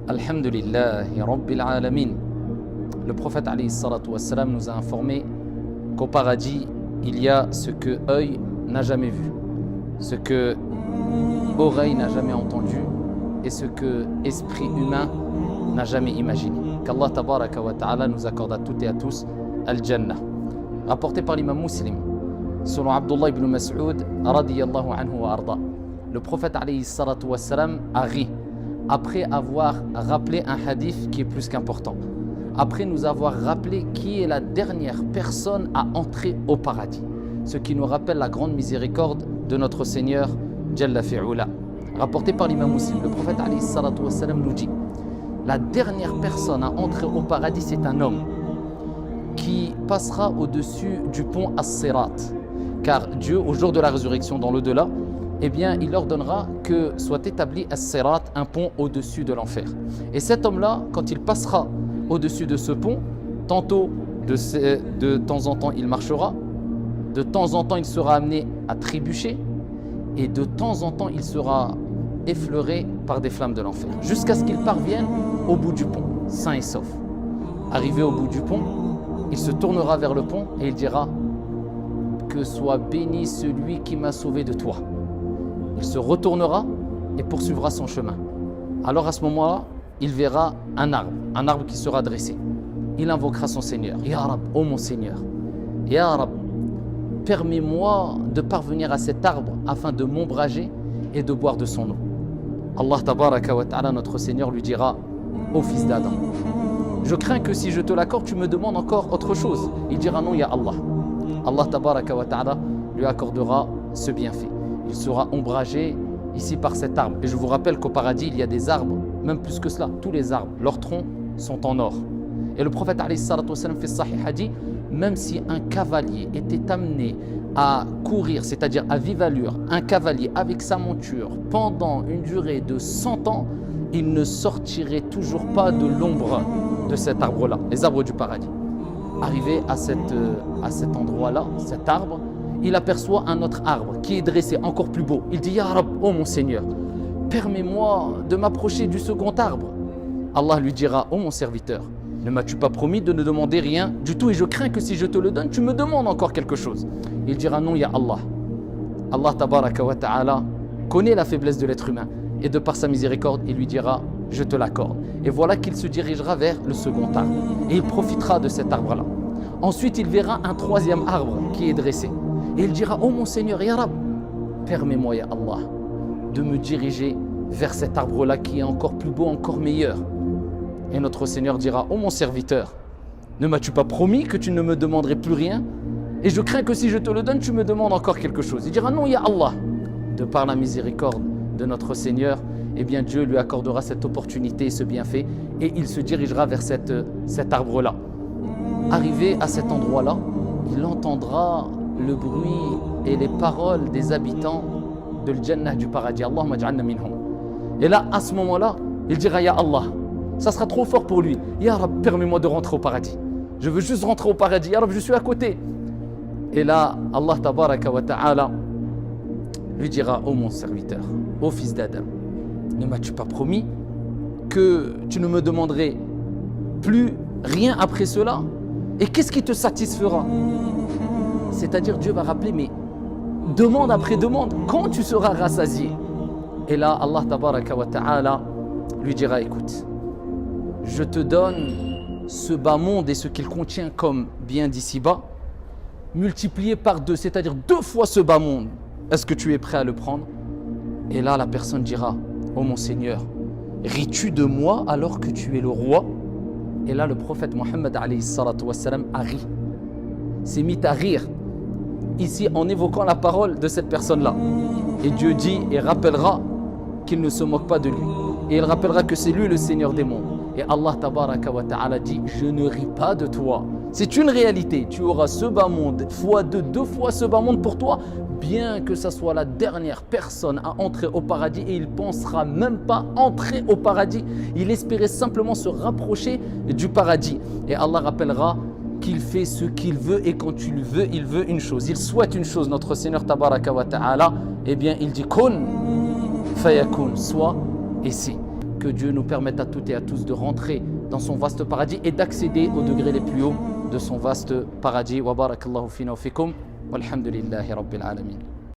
Alhamdulillahi Rabbil Alamin. Le prophète alayhi salatu wassalam nous a informé qu'au paradis, il y a ce que œil n'a jamais vu, ce que oreille n'a jamais entendu et ce que esprit humain n'a jamais imaginé. Qu'Allah tabaraka wa ta'ala nous accorde à toutes et à tous Al-Jannah. Rapporté par l'imam Muslim, selon Abdullah ibn Mas'ud radiyallahu anhu wa arda, le prophète alayhi salatu wassalam a ri après avoir rappelé un hadith qui est plus qu'important, après nous avoir rappelé qui est la dernière personne à entrer au paradis, ce qui nous rappelle la grande miséricorde de notre Seigneur Jalla fi'ula. Rapporté par l'imam Muslim, le prophète alayhi salatu wassalam nous dit: la dernière personne à entrer au paradis, c'est un homme qui passera au-dessus du pont As-Sirat, car Dieu, au jour de la résurrection dans l'au-delà, eh bien, il ordonnera que soit établi As-Sirat, un pont au-dessus de l'enfer. Et cet homme-là, quand il passera au-dessus de ce pont, tantôt de temps en temps il marchera, de temps en temps il sera amené à trébucher, et de temps en temps il sera effleuré par des flammes de l'enfer, jusqu'à ce qu'il parvienne au bout du pont, sain et sauf. Arrivé au bout du pont, il se tournera vers le pont et il dira: que soit béni celui qui m'a sauvé de toi. Il se retournera et poursuivra son chemin. Alors à ce moment-là, il verra un arbre qui sera dressé. Il invoquera son Seigneur: Ya Rab, ô mon Seigneur, Ya Rab, permets-moi de parvenir à cet arbre afin de m'ombrager et de boire de son eau. Allah tabaraka wa ta'ala, notre Seigneur, lui dira: ô fils d'Adam, je crains que si je te l'accorde, tu me demandes encore autre chose. Il dira: non, ya Allah. Allah tabaraka wa ta'ala lui accordera ce bienfait. Il sera ombragé ici par cet arbre. Et je vous rappelle qu'au paradis, il y a des arbres, même plus que cela, tous les arbres, leurs troncs sont en or. Et le prophète alayhi salatu wassalam fait sahih a dit: même si un cavalier était amené à courir, c'est-à-dire à vive allure, un cavalier avec sa monture pendant une durée de 100 ans, il ne sortirait toujours pas de l'ombre de cet arbre-là, les arbres du paradis. Arrivé à cet endroit-là, cet arbre, il aperçoit un autre arbre qui est dressé, encore plus beau. Il dit: Ya Rab, ô mon Seigneur, permets-moi de m'approcher du second arbre. Allah lui dira: ô mon serviteur, ne m'as-tu pas promis de ne demander rien du tout, et je crains que si je te le donne, tu me demandes encore quelque chose. Il dira: non, ya Allah. Allah tabaraka wa ta'ala connaît la faiblesse de l'être humain, et de par sa miséricorde, il lui dira: je te l'accorde. Et voilà qu'il se dirigera vers le second arbre, et il profitera de cet arbre-là. Ensuite, il verra un troisième arbre qui est dressé, et il dira: ô mon Seigneur, ya Rab, permets-moi, ya Allah, de me diriger vers cet arbre-là qui est encore plus beau, encore meilleur. Et notre Seigneur dira: ô mon serviteur, ne m'as-tu pas promis que tu ne me demanderais plus rien? Et je crains que si je te le donne, tu me demandes encore quelque chose. Il dira: non, ya Allah. De par la miséricorde de notre Seigneur, eh bien Dieu lui accordera cette opportunité et ce bienfait, et il se dirigera vers cet arbre-là. Arrivé à cet endroit-là, il entendra le bruit et les paroles des habitants de l'Jannah, du paradis. Allahumma ja'alna minhum. Et là, à ce moment-là, il dira: ya Allah. Ça sera trop fort pour lui. Ya Rab, permets-moi de rentrer au paradis. Je veux juste rentrer au paradis. Ya Rab, je suis à côté. Et là, Allah tabaraka wa ta'ala lui dira: ô mon serviteur, ô fils d'Adam, ne m'as-tu pas promis que tu ne me demanderais plus rien après cela? Et qu'est-ce qui te satisfera? C'est-à-dire, Dieu va rappeler: mais demande après demande, quand tu seras rassasié? Et là, Allah tabaraka wa ta'ala lui dira: écoute, je te donne ce bas monde et ce qu'il contient comme bien d'ici-bas, multiplié par 2, c'est-à-dire 2 fois ce bas monde. Est-ce que tu es prêt à le prendre? Et là, la personne dira: ô mon Seigneur, ris-tu de moi alors que tu es le roi? Et là, le prophète Mohammed alayhi salatu wassalam a ri, s'est mis à rire, ici en évoquant la parole de cette personne-là. Et Dieu dit et rappellera qu'il ne se moque pas de lui. Et il rappellera que c'est lui le Seigneur des mondes. Et Allah tabaraka wa ta'ala dit: je ne ris pas de toi. C'est une réalité. Tu auras ce bas monde fois 2 fois ce bas monde pour toi, bien que ce soit la dernière personne à entrer au paradis, et il ne pensera même pas entrer au paradis. Il espérait simplement se rapprocher du paradis. Et Allah rappellera qu'il fait ce qu'il veut, et quand tu le veux, il veut une chose. Il souhaite une chose, notre Seigneur tabaraka wa ta'ala. Eh bien, il dit: kun fayakun, soit et c'est. que Dieu nous permette à toutes et à tous de rentrer dans son vaste paradis et d'accéder aux degrés les plus hauts de son vaste paradis. Wa barakallahu fina wa fikum, walhamdulillahi rabbil alamin.